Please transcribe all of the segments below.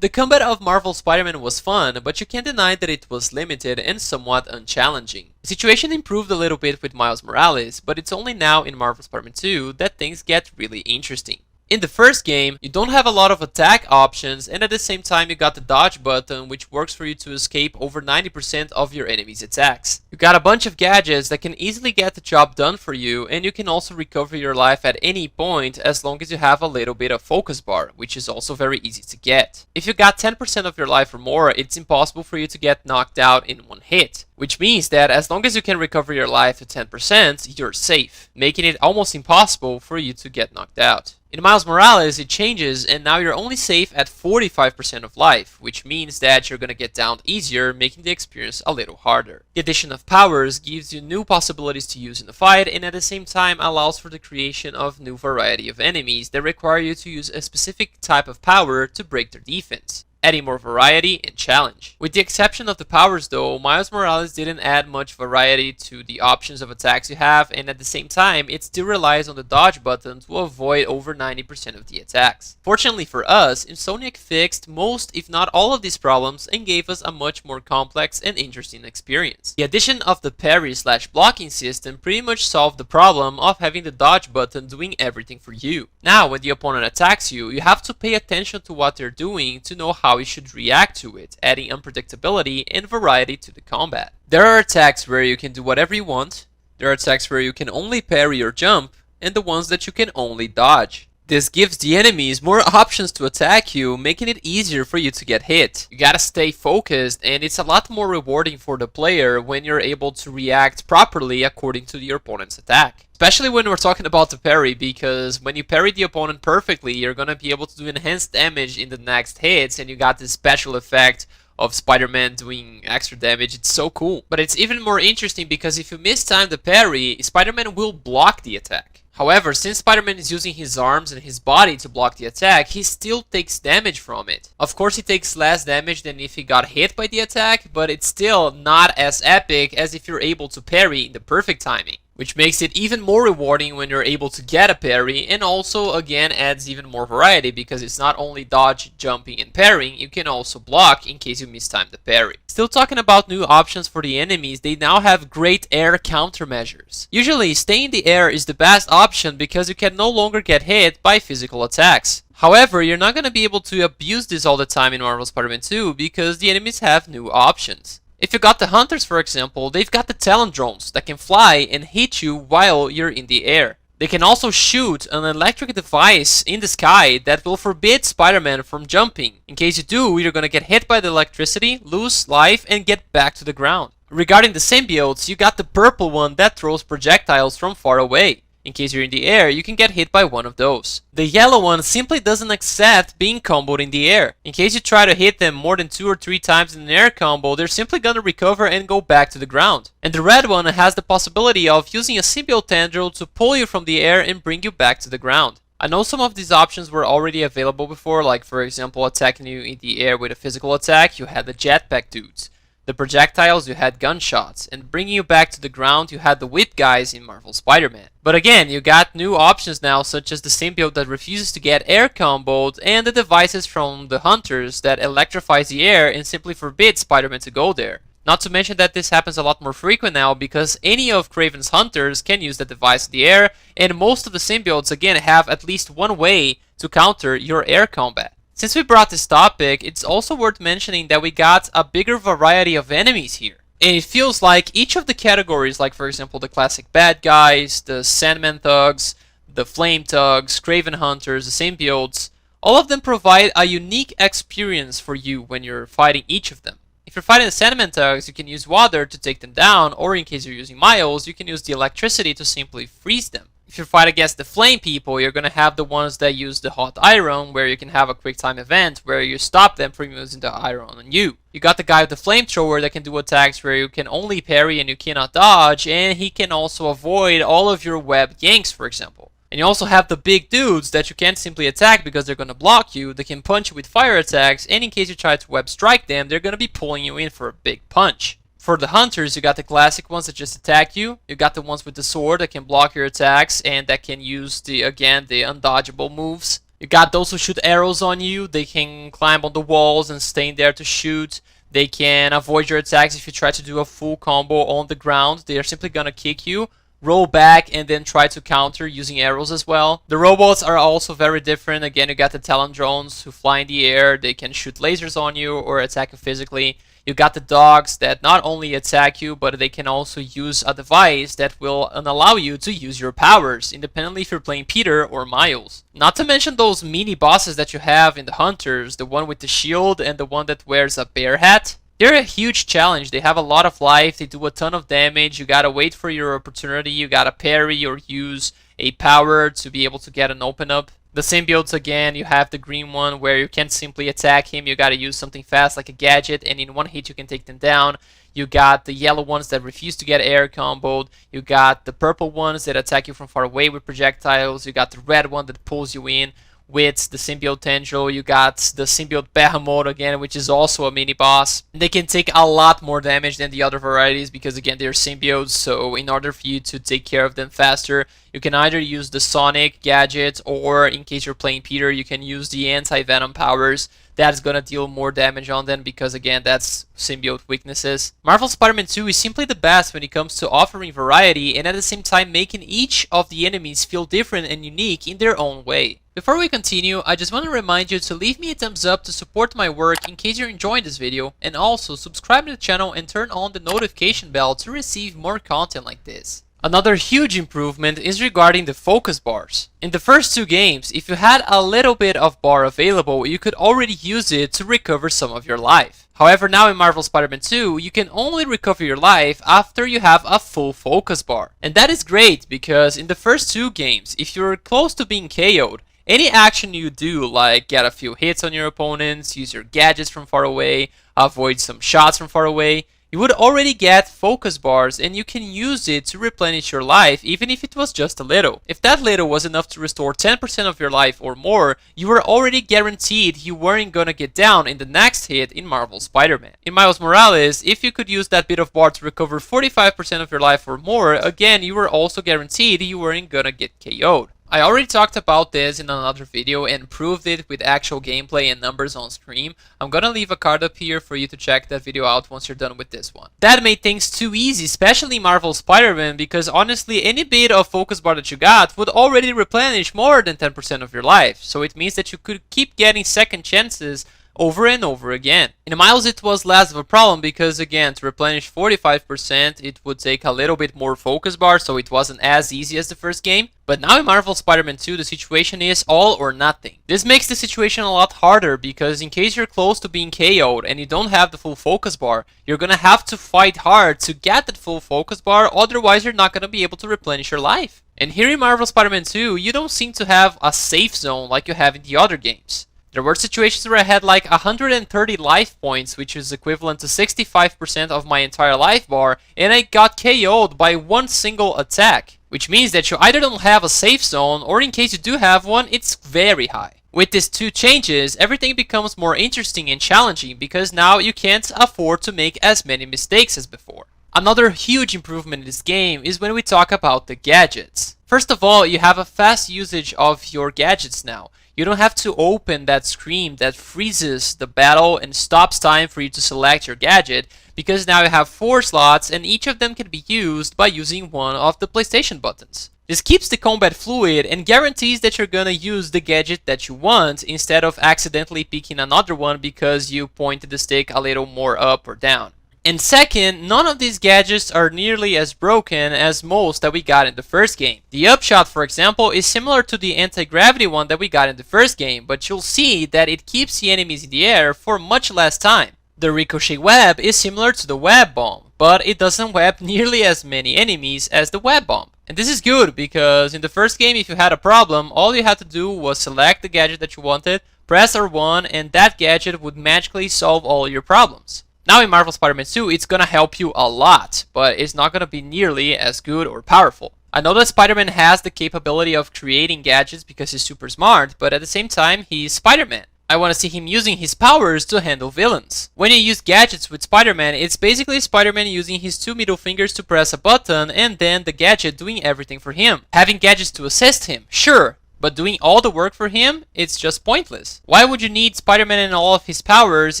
The combat of Marvel Spider-Man was fun, but you can't deny that it was limited and somewhat unchallenging. The situation improved a little bit with Miles Morales, but it's only now in Marvel Spider-Man 2 that things get really interesting. In the first game, you don't have a lot of attack options, and at the same time you got the dodge button, which works for you to escape over 90% of your enemy's attacks. You got a bunch of gadgets that can easily get the job done for you, and you can also recover your life at any point as long as you have a little bit of focus bar, which is also very easy to get. If you got 10% of your life or more, it's impossible for you to get knocked out in one hit, which means that as long as you can recover your life to 10%, you're safe, making it almost impossible for you to get knocked out. In Miles Morales, it changes, and now you're only safe at 45% of life, which means that you're gonna get downed easier, making the experience a little harder. The addition of powers gives you new possibilities to use in the fight, and at the same time allows for the creation of new variety of enemies that require you to use a specific type of power to break their defense, adding more variety and challenge. With the exception of the powers though, Miles Morales didn't add much variety to the options of attacks you have, and at the same time it still relies on the dodge button to avoid over 90% of the attacks. Fortunately for us, Insomniac fixed most if not all of these problems and gave us a much more complex and interesting experience. The addition of the parry/blocking system pretty much solved the problem of having the dodge button doing everything for you. Now when the opponent attacks you, you have to pay attention to what they're doing to know how you should react to it, adding unpredictability and variety to the combat. There are attacks where you can do whatever you want, there are attacks where you can only parry or jump, and the ones that you can only dodge. This gives the enemies more options to attack you, making it easier for you to get hit. You gotta stay focused, and it's a lot more rewarding for the player when you're able to react properly according to your opponent's attack. Especially when we're talking about the parry, because when you parry the opponent perfectly, you're gonna be able to do enhanced damage in the next hits, and you got this special effect of Spider-Man doing extra damage. It's so cool. But it's even more interesting because if you mistime the parry, Spider-Man will block the attack. However, since Spider-Man is using his arms and his body to block the attack, he still takes damage from it. Of course, he takes less damage than if he got hit by the attack, but it's still not as epic as if you're able to parry in the perfect timing, which makes it even more rewarding when you're able to get a parry, and also again adds even more variety because it's not only dodge, jumping, and parrying, you can also block in case you mistime the parry. Still talking about new options for the enemies, they now have great air countermeasures. Usually, staying in the air is the best option because you can no longer get hit by physical attacks. However, you're not going to be able to abuse this all the time in Marvel Spider-Man 2 because the enemies have new options. If you got the Hunters, for example, they've got the Talon drones that can fly and hit you while you're in the air. They can also shoot an electric device in the sky that will forbid Spider-Man from jumping. In case you do, you're gonna get hit by the electricity, lose life, and get back to the ground. Regarding the symbiotes, you got the purple one that throws projectiles from far away. In case you're in the air, you can get hit by one of those. The yellow one simply doesn't accept being comboed in the air. In case you try to hit them more than 2 or 3 times in an air combo, they're simply gonna recover and go back to the ground. And the red one has the possibility of using a symbiote tendril to pull you from the air and bring you back to the ground. I know some of these options were already available before, like for example attacking you in the air with a physical attack, you had the jetpack dudes. The projectiles, you had gunshots, and bringing you back to the ground, you had the whip guys in Marvel Spider-Man. But again, you got new options now, such as the symbiote that refuses to get air comboed, and the devices from the Hunters that electrifies the air and simply forbids Spider-Man to go there. Not to mention that this happens a lot more frequent now because any of Kraven's Hunters can use the device in the air, and most of the symbiotes again have at least one way to counter your air combat. Since we brought this topic, it's also worth mentioning that we got a bigger variety of enemies here. And it feels like each of the categories, like for example the classic bad guys, the Sandman thugs, the flame thugs, Kraven hunters, the symbiotes, all of them provide a unique experience for you when you're fighting each of them. If you're fighting the Sandman thugs, you can use water to take them down, or in case you're using Miles, you can use the electricity to simply freeze them. If you fight against the flame people, you're going to have the ones that use the hot iron, where you can have a quick time event where you stop them from using the iron on you. You got the guy with the flamethrower that can do attacks where you can only parry and you cannot dodge, and he can also avoid all of your web yanks, for example. And you also have the big dudes that you can't simply attack because they're going to block you. They can punch you with fire attacks, and in case you try to web strike them, they're going to be pulling you in for a big punch. For the hunters, you got the classic ones that just attack you. You got the ones with the sword that can block your attacks and that can use the undodgeable moves. You got those who shoot arrows on you. They can climb on the walls and stay in there to shoot. They can avoid your attacks if you try to do a full combo on the ground. They are simply gonna kick you, roll back, and then try to counter using arrows as well. The robots are also very different. Again, you got the Talon drones who fly in the air. They can shoot lasers on you or attack you physically. You got the dogs that not only attack you, but they can also use a device that will allow you to use your powers, independently if you're playing Peter or Miles. Not to mention those mini bosses that you have in the Hunters, the one with the shield and the one that wears a bear hat. They're a huge challenge. They have a lot of life, they do a ton of damage, you gotta wait for your opportunity, you gotta parry or use a power to be able to get an open up. The symbiotes again, you have the green one where you can't simply attack him, you gotta use something fast like a gadget and in one hit you can take them down. You got the yellow ones that refuse to get air comboed, you got the purple ones that attack you from far away with projectiles, you got the red one that pulls you in with the symbiote tendril, you got the symbiote behemoth again, which is also a mini boss. They can take a lot more damage than the other varieties because again they're symbiotes, so in order for you to take care of them faster, you can either use the Sonic gadget or in case you're playing Peter, you can use the anti-venom powers. That's gonna deal more damage on them because again that's symbiote weaknesses. Marvel Spider-Man 2 is simply the best when it comes to offering variety and at the same time making each of the enemies feel different and unique in their own way. Before we continue, I just want to remind you to leave me a thumbs up to support my work in case you're enjoying this video, and also subscribe to the channel and turn on the notification bell to receive more content like this. Another huge improvement is regarding the focus bars. In the first two games, if you had a little bit of bar available, you could already use it to recover some of your life. However, now in Marvel Spider-Man 2, you can only recover your life after you have a full focus bar. And that is great because in the first two games, if you're close to being KO'd, any action you do, like get a few hits on your opponents, use your gadgets from far away, avoid some shots from far away, you would already get focus bars and you can use it to replenish your life even if it was just a little. If that little was enough to restore 10% of your life or more, you were already guaranteed you weren't gonna get down in the next hit in Marvel Spider-Man. In Miles Morales, if you could use that bit of bar to recover 45% of your life or more, again you were also guaranteed you weren't gonna get KO'd. I already talked about this in another video and proved it with actual gameplay and numbers on screen. I'm gonna leave a card up here for you to check that video out once you're done with this one. That made things too easy, especially Marvel Spider-Man, because honestly any bit of focus bar that you got would already replenish more than 10% of your life. So it means that you could keep getting second chances over and over again. In Miles it was less of a problem because again to replenish 45% it would take a little bit more focus bar, so it wasn't as easy as the first game. But now in Marvel Spider-Man 2 the situation is all or nothing. This makes the situation a lot harder because in case you're close to being KO'd and you don't have the full focus bar, you're gonna have to fight hard to get that full focus bar, otherwise you're not gonna be able to replenish your life. And here in Marvel Spider-Man 2 you don't seem to have a safe zone like you have in the other games. There were situations where I had like 130 life points, which is equivalent to 65% of my entire life bar, and I got KO'd by one single attack. Which means that you either don't have a safe zone, or in case you do have one, it's very high. With these two changes, everything becomes more interesting and challenging because now you can't afford to make as many mistakes as before. Another huge improvement in this game is when we talk about the gadgets. First of all, you have a fast usage of your gadgets now. You don't have to open that screen that freezes the battle and stops time for you to select your gadget, because now you have 4 slots and each of them can be used by using one of the PlayStation buttons. This keeps the combat fluid and guarantees that you're gonna use the gadget that you want instead of accidentally picking another one because you pointed the stick a little more up or down. And second, none of these gadgets are nearly as broken as most that we got in the first game. The upshot, for example, is similar to the anti-gravity one that we got in the first game, but you'll see that it keeps the enemies in the air for much less time. The ricochet web is similar to the web bomb, but it doesn't web nearly as many enemies as the web bomb. And this is good because in the first game, if you had a problem, all you had to do was select the gadget that you wanted, press R1, and that gadget would magically solve all your problems. Now in Marvel Spider-Man 2, it's gonna help you a lot, but it's not gonna be nearly as good or powerful. I know that Spider-Man has the capability of creating gadgets because he's super smart, but at the same time, he's Spider-Man. I want to see him using his powers to handle villains. When you use gadgets with Spider-Man, it's basically Spider-Man using his 2 middle fingers to press a button and then the gadget doing everything for him. Having gadgets to assist him, sure, but doing all the work for him, it's just pointless. Why would you need Spider-Man and all of his powers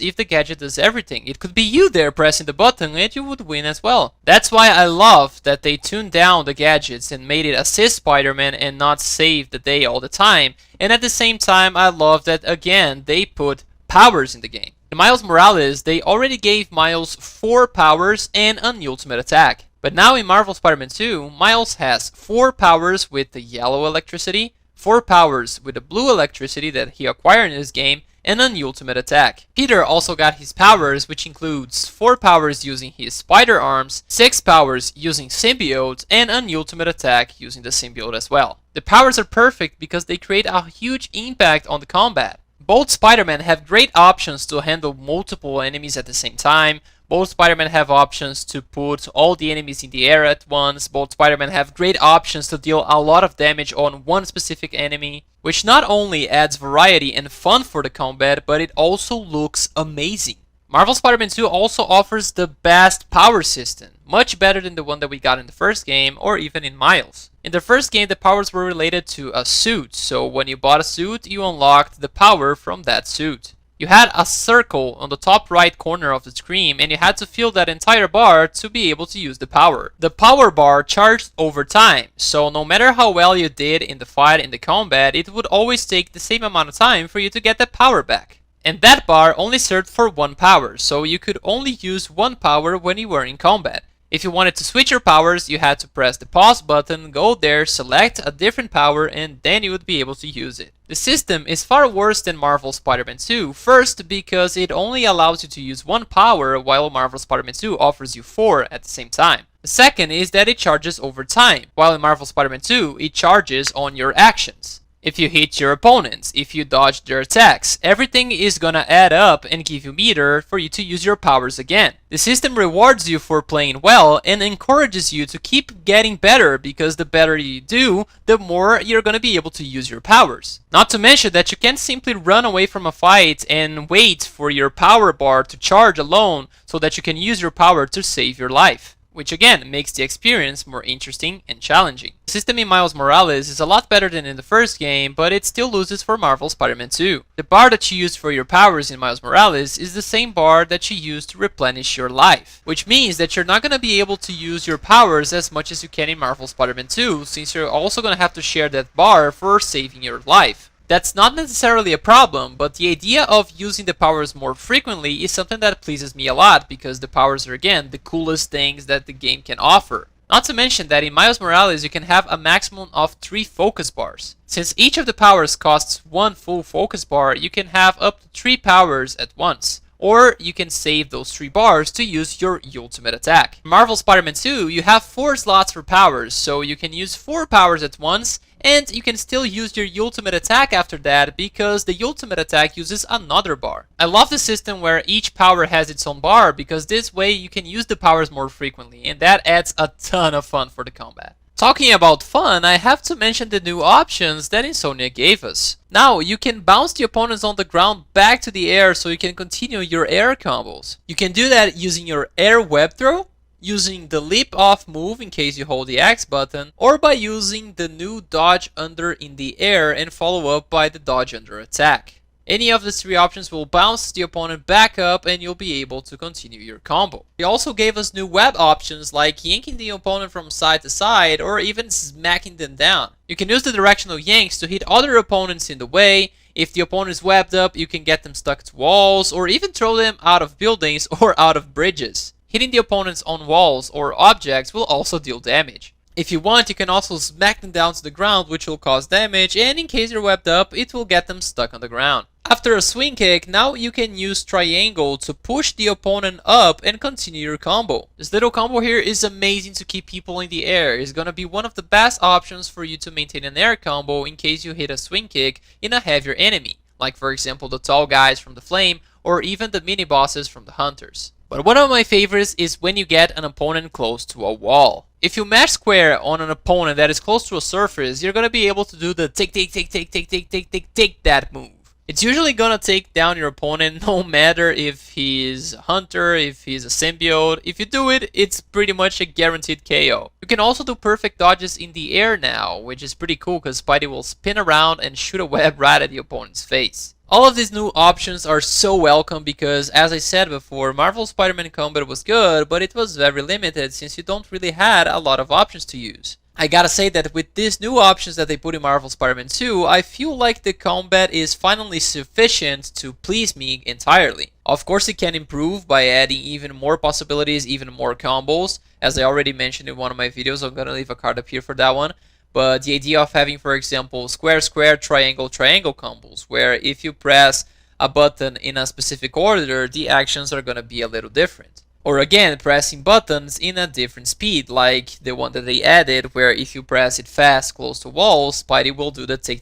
if the gadget does everything? It could be you there pressing the button and you would win as well. That's why I love that they tuned down the gadgets and made it assist Spider-Man and not save the day all the time. And at the same time, I love that again, they put powers in the game. In Miles Morales, they already gave Miles 4 powers and a new ultimate attack. But now in Marvel Spider-Man 2, Miles has 4 powers with the yellow electricity, 4 powers with the blue electricity that he acquired in this game, and a new ultimate attack. Peter also got his powers, which includes 4 powers using his spider arms, 6 powers using symbiote, and a new ultimate attack using the symbiote as well. The powers are perfect because they create a huge impact on the combat. Both Spider-Man have great options to handle multiple enemies at the same time. Both Spider-Man have options to put all the enemies in the air at once. Both Spider-Man have great options to deal a lot of damage on one specific enemy, which not only adds variety and fun for the combat, but it also looks amazing. Marvel Spider-Man 2 also offers the best power system, much better than the one that we got in the first game or even in Miles. In the first game, the powers were related to a suit, so when you bought a suit, you unlocked the power from that suit. You had a circle on the top right corner of the screen and you had to fill that entire bar to be able to use the power. The power bar charged over time, so no matter how well you did in the fight in the combat, it would always take the same amount of time for you to get that power back. And that bar only served for 1 power, so you could only use 1 power when you were in combat. If you wanted to switch your powers, you had to press the pause button, go there, select a different power, and then you would be able to use it. The system is far worse than Marvel Spider-Man 2, first because it only allows you to use 1 power while Marvel Spider-Man 2 offers you 4 at the same time. The second is that it charges over time, while in Marvel Spider-Man 2 it charges on your actions. If you hit your opponents, if you dodge their attacks, everything is gonna add up and give you meter for you to use your powers again. The system rewards you for playing well and encourages you to keep getting better because the better you do, the more you're gonna be able to use your powers. Not to mention that you can't simply run away from a fight and wait for your power bar to charge alone so that you can use your power to save your life, which again makes the experience more interesting and challenging. The system in Miles Morales is a lot better than in the first game, but it still loses for Marvel Spider-Man 2. The bar that you use for your powers in Miles Morales is the same bar that you use to replenish your life, which means that you're not going to be able to use your powers as much as you can in Marvel Spider-Man 2, since you're also going to have to share that bar for saving your life. That's not necessarily a problem, but the idea of using the powers more frequently is something that pleases me a lot because the powers are again the coolest things that the game can offer. Not to mention that in Miles Morales you can have a maximum of 3 focus bars. Since each of the powers costs 1 full focus bar, you can have up to 3 powers at once. Or you can save those 3 bars to use your ultimate attack. In Marvel Spider-Man 2, you have 4 slots for powers, so you can use 4 powers at once, and you can still use your ultimate attack after that because the ultimate attack uses another bar. I love the system where each power has its own bar because this way you can use the powers more frequently, and that adds a ton of fun for the combat. Talking about fun, I have to mention the new options that Insomniac gave us. Now, you can bounce the opponents on the ground back to the air so you can continue your air combos. You can do that using your air web throw, using the leap off move in case you hold the X button, or by using the new dodge under in the air and follow up by the dodge under attack. Any of these 3 options will bounce the opponent back up and you'll be able to continue your combo. They also gave us new web options like yanking the opponent from side to side or even smacking them down. You can use the directional yanks to hit other opponents in the way. If the opponent is webbed up, you can get them stuck to walls or even throw them out of buildings or out of bridges. Hitting the opponents on walls or objects will also deal damage. If you want, you can also smack them down to the ground, which will cause damage, and in case you're webbed up, it will get them stuck on the ground. After a swing kick, now you can use triangle to push the opponent up and continue your combo. This little combo here is amazing to keep people in the air. It's gonna be one of the best options for you to maintain an air combo in case you hit a swing kick in a heavier enemy, like for example the tall guys from the flame or even the mini bosses from the hunters. But one of my favorites is when you get an opponent close to a wall. If you mash square on an opponent that is close to a surface, you're gonna be able to do the take that move. It's usually gonna take down your opponent no matter if he's a hunter, if he's a symbiote. If you do it, it's pretty much a guaranteed KO. You can also do perfect dodges in the air now, which is pretty cool because Spidey will spin around and shoot a web right at the opponent's face. All of these new options are so welcome because, as I said before, Marvel Spider-Man Combat was good, but it was very limited since you don't really had a lot of options to use. I gotta say that with these new options that they put in Marvel Spider-Man 2, I feel like the combat is finally sufficient to please me entirely. Of course it can improve by adding even more possibilities, even more combos. As I already mentioned in one of my videos, I'm gonna leave a card up here for that one. But the idea of having, for example, square, square, triangle, triangle combos, where if you press a button in a specific order, the actions are gonna be a little different. Or again, pressing buttons in a different speed, like the one that they added, where if you press it fast close to walls, Spidey will do the take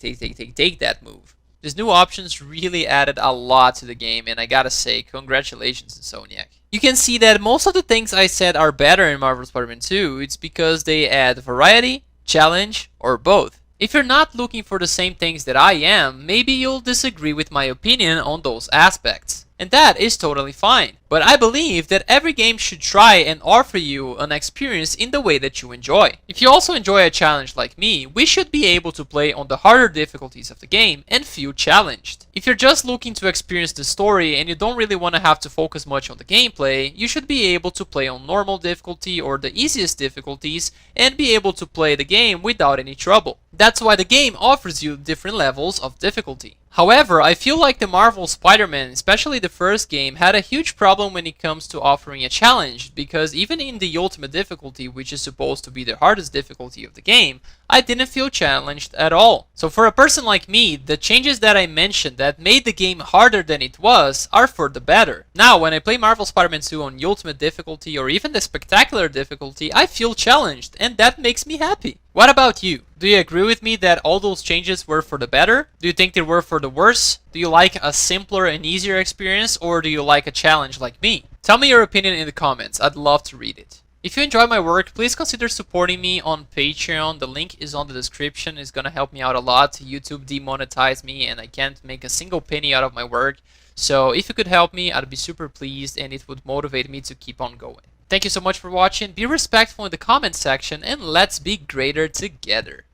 that move. These new options really added a lot to the game, and I gotta say, congratulations Insomniac. You can see that most of the things I said are better in Marvel Spider-Man 2, it's because they add variety, challenge, or both. If you're not looking for the same things that I am, maybe you'll disagree with my opinion on those aspects. And that is totally fine. But I believe that every game should try and offer you an experience in the way that you enjoy. If you also enjoy a challenge like me, we should be able to play on the harder difficulties of the game and feel challenged. If you're just looking to experience the story and you don't really want to have to focus much on the gameplay, you should be able to play on normal difficulty or the easiest difficulties and be able to play the game without any trouble. That's why the game offers you different levels of difficulty. However, I feel like the Marvel Spider-Man, especially the first game, had a huge problem when it comes to offering a challenge, because even in the ultimate difficulty, which is supposed to be the hardest difficulty of the game, I didn't feel challenged at all. So for a person like me, the changes that I mentioned that made the game harder than it was are for the better. Now, when I play Marvel Spider-Man 2 on ultimate difficulty or even the spectacular difficulty, I feel challenged, and that makes me happy. What about you? Do you agree with me that all those changes were for the better? Do you think they were for the worse? Do you like a simpler and easier experience, or do you like a challenge like me? Tell me your opinion in the comments, I'd love to read it. If you enjoy my work, please consider supporting me on Patreon. The link is on the description. It's gonna help me out a lot. YouTube demonetized me and I can't make a single penny out of my work. So if you could help me, I'd be super pleased and it would motivate me to keep on going. Thank you so much for watching. Be respectful in the comment section and let's be greater together.